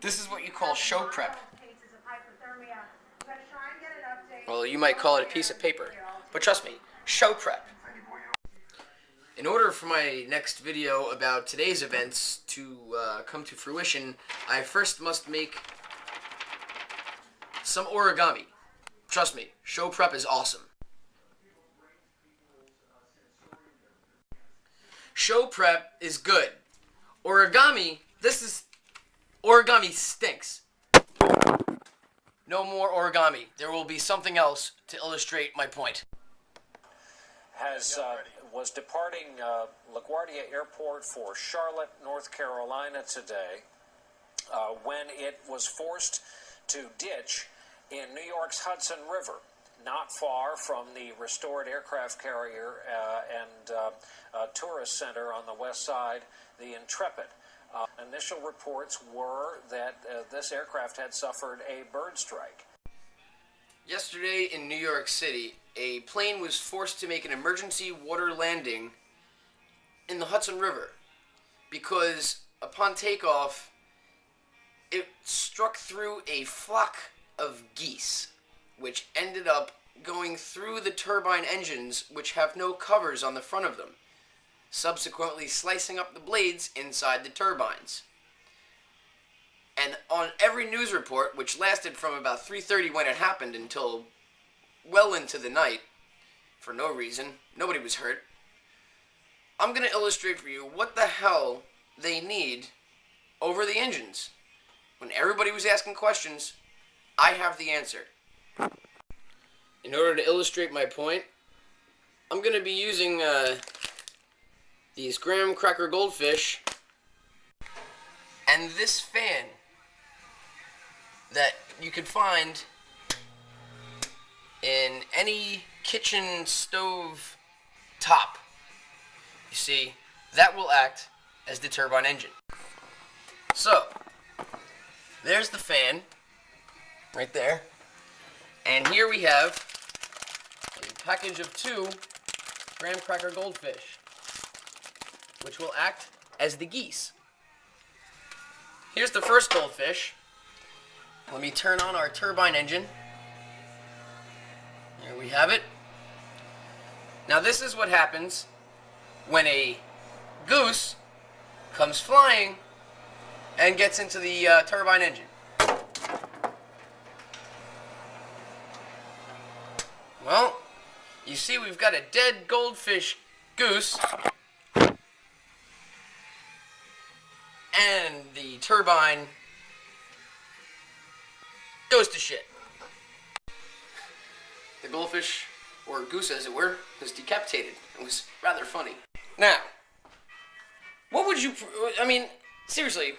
This is what you call show prep. Well, you might call it a piece of paper, but trust me, show prep. In order for my next video about today's events to come to fruition, I first must make some origami. Trust me, show prep is awesome. Show prep is good. Origami stinks. No more origami. There will be something else to illustrate my point. Was departing LaGuardia Airport for Charlotte, North Carolina today when it was forced to ditch in New York's Hudson River, not far from the restored aircraft carrier and tourist center on the west side, the Intrepid. Initial reports were that this aircraft had suffered a bird strike. Yesterday in New York City, a plane was forced to make an emergency water landing in the Hudson River because upon takeoff, it struck through a flock of geese, which ended up going through the turbine engines, which have no covers on the front of them, subsequently slicing up the blades inside the turbines. And on every news report, which lasted from about 3:30 when it happened until well into the night, for no reason, nobody was hurt, I'm going to illustrate for you what the hell they need over the engines. When everybody was asking questions, I have the answer. In order to illustrate my point, I'm going to be using these graham cracker goldfish and this fan that you can find in any kitchen stove top. You see, that will act as the turbine engine. So, there's the fan, right there. And here we have a package of 2 graham cracker goldfish, which will act as the geese. Here's the first goldfish. Let me turn on our turbine engine. There we have it. Now this is what happens when a goose comes flying and gets into the turbine engine. Well, you see we've got a dead goldfish goose, and the turbine goes to shit. The goldfish, or goose as it were, was decapitated. It was rather funny. Now, what would you, seriously,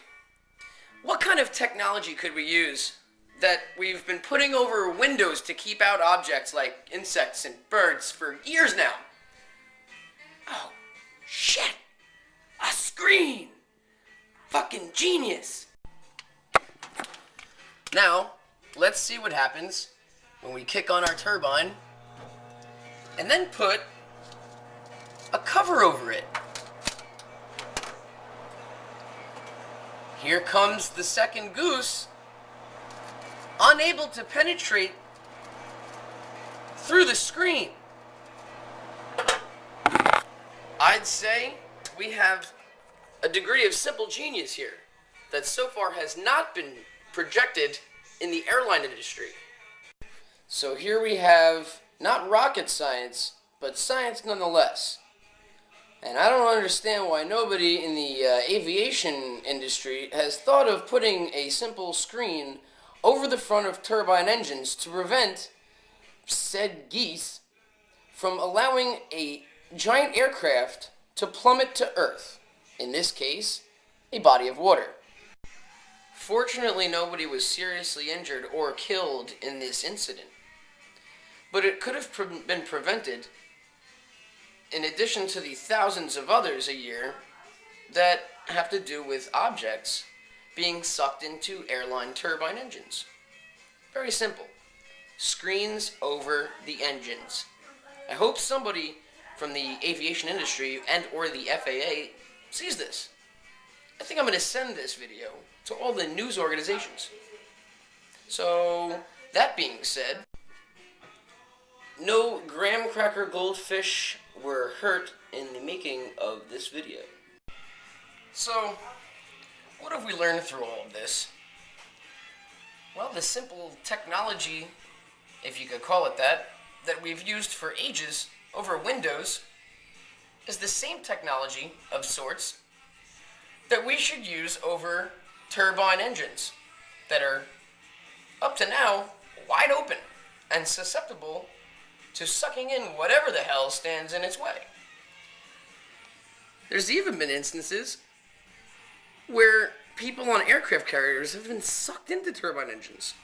what kind of technology could we use that we've been putting over windows to keep out objects like insects and birds for years now? Oh, shit! A screen! Fucking genius! Now, let's see what happens when we kick on our turbine and then put a cover over it. Here comes the second goose, unable to penetrate through the screen. I'd say we have a degree of simple genius here that so far has not been projected in the airline industry. So here we have not rocket science, but science nonetheless. And I don't understand why nobody in the aviation industry has thought of putting a simple screen over the front of turbine engines to prevent said geese from allowing a giant aircraft to plummet to Earth. In this case, a body of water. Fortunately, nobody was seriously injured or killed in this incident. But it could have been prevented, in addition to the thousands of others a year that have to do with objects being sucked into airline turbine engines. Very simple. Screens over the engines. I hope somebody from the aviation industry and or the FAA sees this. I think I'm going to send this video to all the news organizations. So, that being said, no graham cracker goldfish were hurt in the making of this video. So, what have we learned through all of this? Well, the simple technology, if you could call it that we've used for ages over Windows is the same technology of sorts that we should use over turbine engines that are, up to now, wide open and susceptible to sucking in whatever the hell stands in its way. There's even been instances where people on aircraft carriers have been sucked into turbine engines.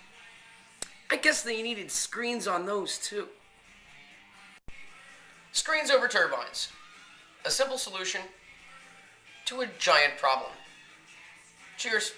I guess they needed screens on those too. Screens over turbines. A simple solution to a giant problem. Cheers.